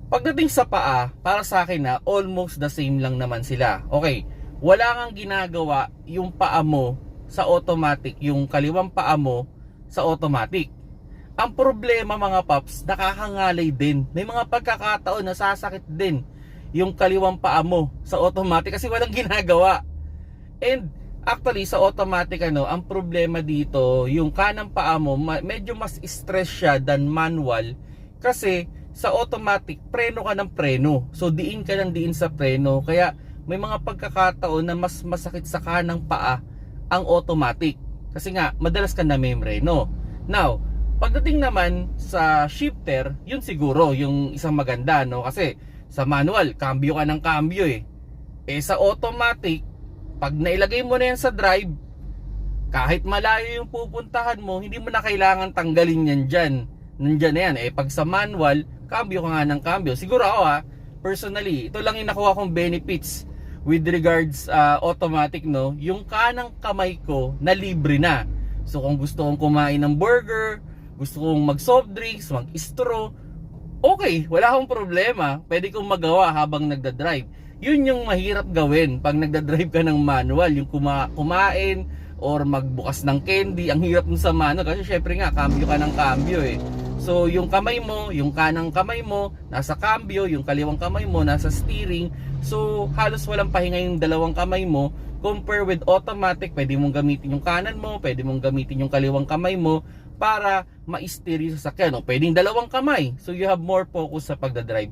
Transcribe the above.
Pagdating sa paa, para sa akin na almost the same lang naman sila. Okay, wala kang ginagawa yung paa mo sa automatic, yung kaliwang paa mo sa automatic. Ang problema mga paps, nakakangalay din. May mga pagkakataon na sasakit din yung kaliwang paa mo sa automatic kasi walang ginagawa. And actually sa automatic ang problema dito, yung kanang paa mo medyo mas stress siya than manual kasi sa automatic preno ka ng preno. So diin ka ng diin sa preno. Kaya may mga pagkakataon na mas masakit sa kanang paa ang automatic. Kasi nga madalas ka na memreno. Now, pagdating naman sa shifter, yun siguro yung isang maganda, no? Kasi sa manual, cambio ka ng cambio eh. Eh sa automatic, pag nailagay mo na yan sa drive, kahit malayo yung pupuntahan mo, hindi mo na kailangan tanggalin yan dyan. Nandyan na yan. Eh pag sa manual, cambio ka nga ng cambio. Siguro ako personally, ito lang yung nakuha kong benefits with regards automatic, no? Yung kanang kamay ko na libre na. So kung gusto kong kumain ng burger, gusto kong mag soft drinks, mag straw, okay, wala akong problema. Pwede kong magawa habang nagdadrive. Yun yung mahirap gawin pag nagdadrive ka ng manual, yung kumain or magbukas ng candy. Ang hirap nun sa manual kasi syempre nga cambio ka ng cambio eh. So yung kamay mo, yung kanang kamay mo nasa cambio, yung kaliwang kamay mo nasa steering. So halos walang pahinga yung dalawang kamay mo. Compare with automatic, pwede mong gamitin yung kanan mo, pwede mong gamitin yung kaliwang kamay mo para ma-steer yung sasakyan. Pwedeng dalawang kamay. So you have more focus sa pagdadrive.